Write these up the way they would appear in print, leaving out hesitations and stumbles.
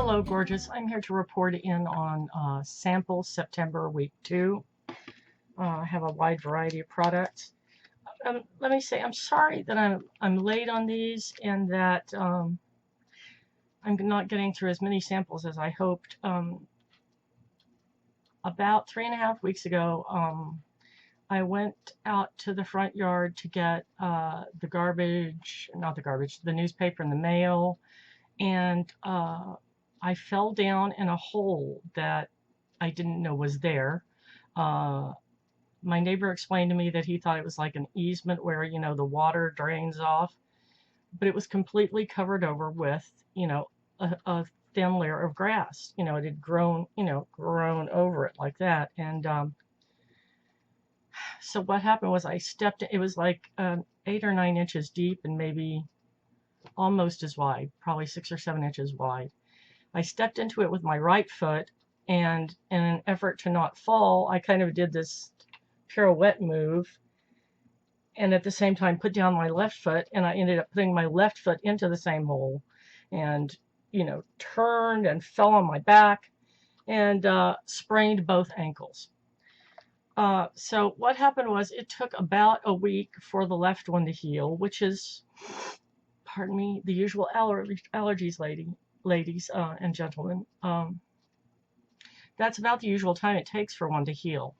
Hello, gorgeous. I'm here to report in on sample September week 2. I have a wide variety of products. Let me say I'm sorry that I'm late on these and that I'm not getting through as many samples as I hoped. About 3.5 weeks ago, I went out to the front yard to get the newspaper and the mail, and I fell down in a hole that I didn't know was there. My neighbor explained to me that he thought it was like an easement where, the water drains off, but it was completely covered over with, a thin layer of grass. It had grown over it like that. And so what happened was it was like 8 or 9 inches deep and maybe almost as wide, probably 6 or 7 inches wide. I stepped into it with my right foot, and in an effort to not fall, I kind of did this pirouette move, and at the same time put down my left foot, and I ended up putting my left foot into the same hole, and turned and fell on my back, and sprained both ankles. So what happened was it took about a week for the left one to heal, which is, pardon me, the usual allergies, ladies and gentlemen. That's about the usual time it takes for one to heal.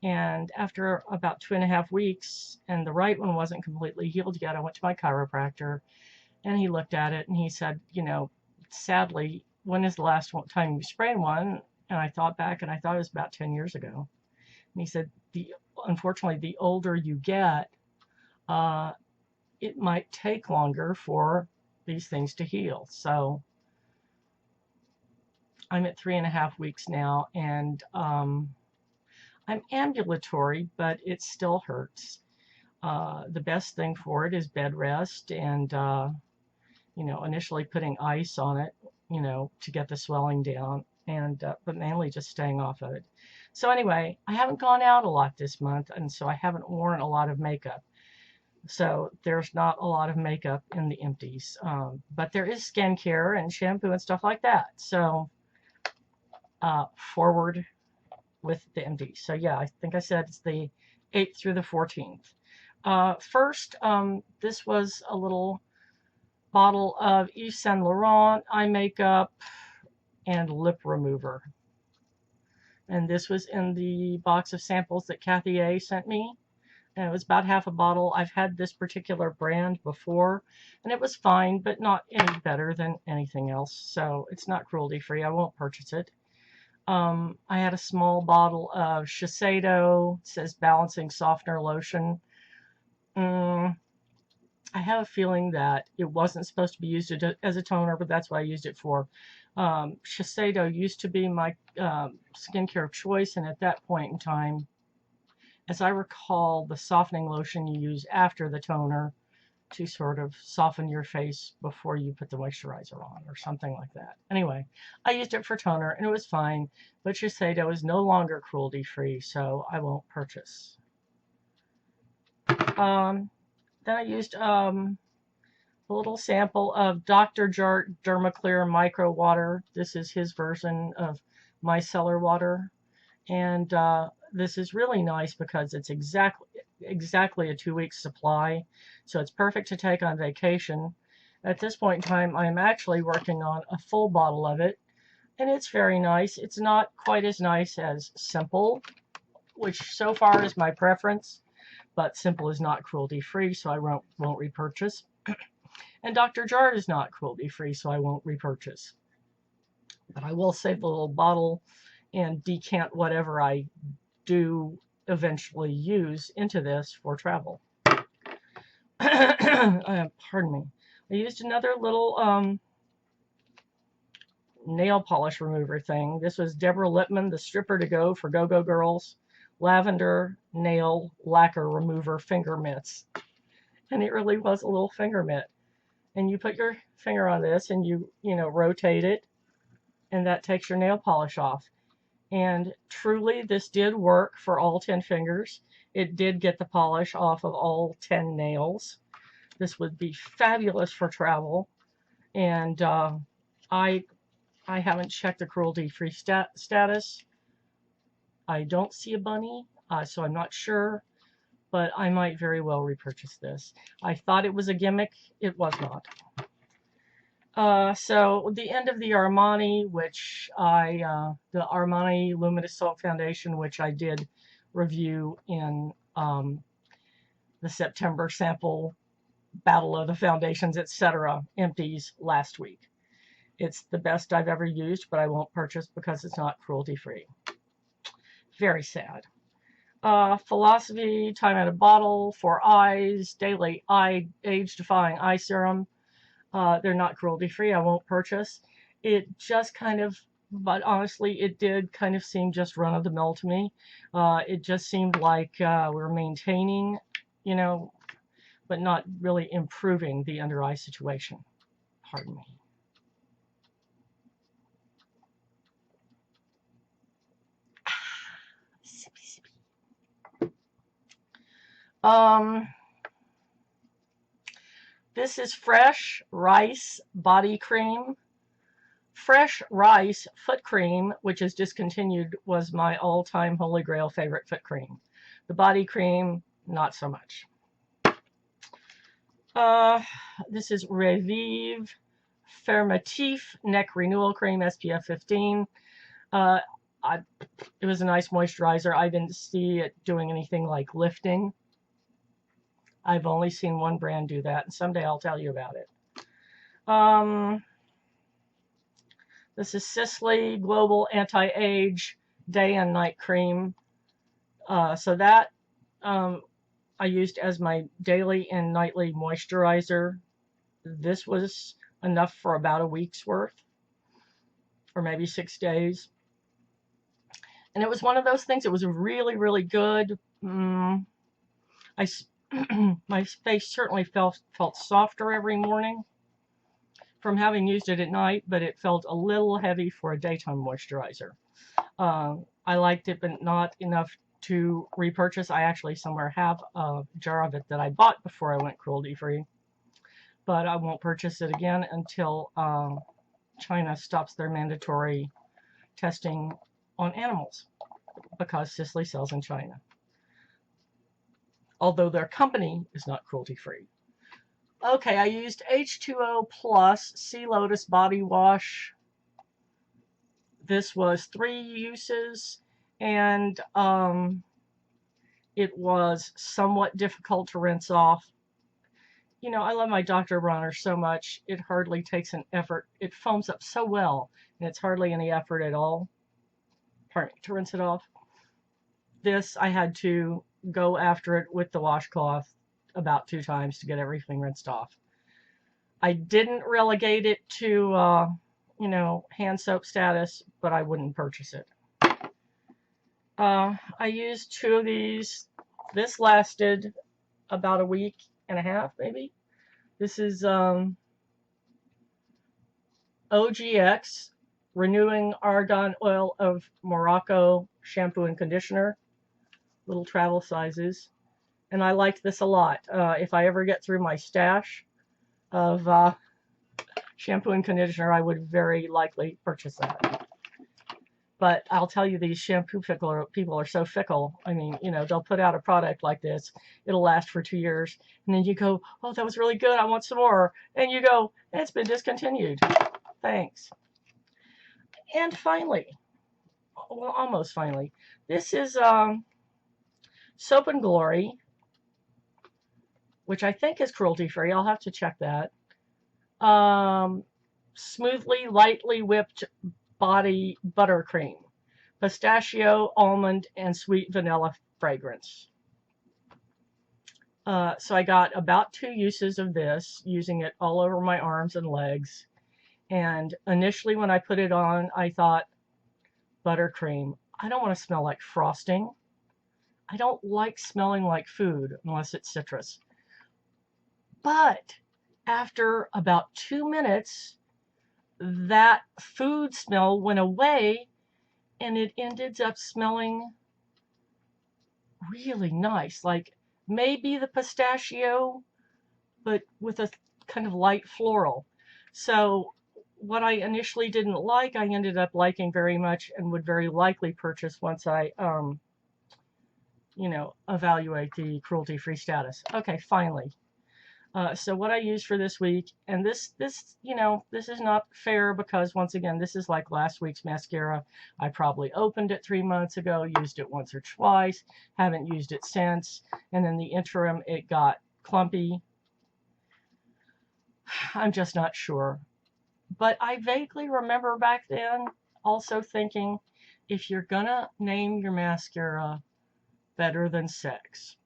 And after about 2.5 weeks, and the right one wasn't completely healed yet, I went to my chiropractor, and he looked at it, and he said, sadly, when is the last time you sprained one? And I thought back, and I thought it was about 10 years ago. And he said, unfortunately, the older you get, it might take longer for these things to heal. So I'm at 3.5 weeks now, and I'm ambulatory, but it still hurts. The best thing for it is bed rest and, initially putting ice on it, to get the swelling down, and but mainly just staying off of it. So anyway, I haven't gone out a lot this month, and so I haven't worn a lot of makeup. So there's not a lot of makeup in the empties, but there is skincare and shampoo and stuff like that. So forward with the empties. So yeah, I think I said it's the 8th through the 14th. First, this was a little bottle of Yves and Laurent eye makeup and lip remover. And this was in the box of samples that Kathy A sent me. And it was about half a bottle. I've had this particular brand before, and it was fine, but not any better than anything else. So it's not cruelty-free. I won't purchase it. I had a small bottle of Shiseido. It says Balancing Softener Lotion. I have a feeling that it wasn't supposed to be used as a toner, but that's what I used it for. Shiseido used to be my skincare of choice, and at that point in time, as I recall, the softening lotion you use after the toner to sort of soften your face before you put the moisturizer on or something like that. Anyway, I used it for toner and it was fine, but Shiseido is no longer cruelty-free, so I won't purchase. Then I used a little sample of Dr. Jart Dermaclear Micro Water. This is his version of micellar water. And this is really nice because it's exactly a 2-week supply. So it's perfect to take on vacation. At this point in time, I'm actually working on a full bottle of it. And it's very nice. It's not quite as nice as Simple, which so far is my preference. But Simple is not cruelty-free, so I won't repurchase. And Dr. Jart is not cruelty-free, so I won't repurchase. But I will save the little bottle and decant whatever I do eventually use into this for travel. Pardon me. I used another little nail polish remover thing. This was Deborah Lippmann, the Stripper to Go for Go-Go Girls. Lavender nail lacquer remover finger mitts. And it really was a little finger mitt. And you put your finger on this and you rotate it, and that takes your nail polish off. And truly, this did work for all 10 fingers. It did get the polish off of all 10 nails. This would be fabulous for travel. And I I haven't checked the cruelty-free status. I don't see a bunny, so I'm not sure, but I might very well repurchase this. I thought it was a gimmick. It was not. So the end of the Armani, which the Armani Luminous Salt Foundation, which I did review in the September sample Battle of the Foundations, etc. empties last week. It's the best I've ever used, but I won't purchase because it's not cruelty-free. Very sad. Philosophy, time out of bottle, for eyes, daily age-defying eye serum. They're not cruelty-free. I won't purchase. It just kind of, but honestly, it did kind of seem just run-of-the-mill to me. It just seemed like we're maintaining, you know, but not really improving the under-eye situation. Pardon me. This is Fresh Rice Body Cream. Fresh Rice Foot Cream, which is discontinued, was my all-time holy grail favorite foot cream. The body cream, not so much. This is Revive Fermitif Neck Renewal Cream, SPF 15. It was a nice moisturizer. I didn't see it doing anything like lifting. I've only seen one brand do that, and someday I'll tell you about it. This is Sisley Global Anti-Age Day and Night Cream. So that I used as my daily and nightly moisturizer. This was enough for about a week's worth, or maybe 6 days. And it was one of those things. It was really, really good. My face certainly felt softer every morning from having used it at night, but it felt a little heavy for a daytime moisturizer. I liked it, but not enough to repurchase. I actually somewhere have a jar of it that I bought before I went cruelty-free, but I won't purchase it again until China stops their mandatory testing on animals, because Sisley sells in China, although their company is not cruelty-free. Okay, I used H2O Plus Sea Lotus Body Wash. This was 3 uses, and it was somewhat difficult to rinse off. You know, I love my Dr. Bronner so much, it hardly takes an effort. It foams up so well, and it's hardly any effort at all, pardon me, to rinse it off. This, I had to go after it with the washcloth about 2 times to get everything rinsed off. I didn't relegate it to, you know, hand soap status, but I wouldn't purchase it. I used 2 of these. This lasted about a week and a half, maybe. This is OGX Renewing Argan Oil of Morocco Shampoo and Conditioner. Little travel sizes. And I liked this a lot. If I ever get through my stash of shampoo and conditioner, I would very likely purchase that. But I'll tell you, these shampoo people are so fickle. I mean, you know, they'll put out a product like this. It'll last for 2 years. And then you go, oh, that was really good. I want some more. And you go, it's been discontinued. Thanks. And finally, well, almost finally, this is Soap and Glory, which I think is cruelty-free. I'll have to check that. Smoothly, lightly whipped body buttercream, pistachio, almond, and sweet vanilla fragrance. So I got about 2 uses of this, using it all over my arms and legs. And initially when I put it on, I thought, buttercream, I don't want to smell like frosting. I don't like smelling like food unless it's citrus. But after about 2 minutes, that food smell went away, and it ended up smelling really nice, like maybe the pistachio, but with a kind of light floral. So what I initially didn't like, I ended up liking very much and would very likely purchase once I, evaluate the cruelty-free status. Okay, finally. So what I used for this week, and this is not fair because once again, this is like last week's mascara. I probably opened it 3 months ago, used it once or twice, haven't used it since, and in the interim, it got clumpy. I'm just not sure. But I vaguely remember back then also thinking, if you're gonna name your mascara Better Than Sex,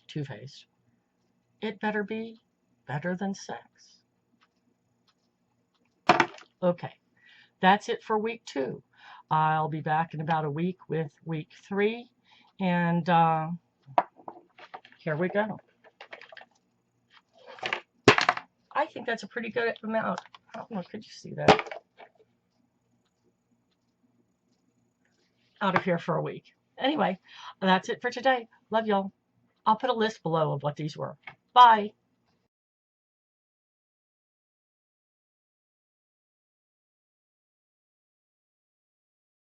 Too Faced, it better be better than sex. Okay, that's it for week 2. I'll be back in about a week with week 3, and here we go. I think that's a pretty good amount. I don't know, could you see that? Out of here for a week. Anyway, that's it for today. Love y'all. I'll put a list below of what these were. Bye.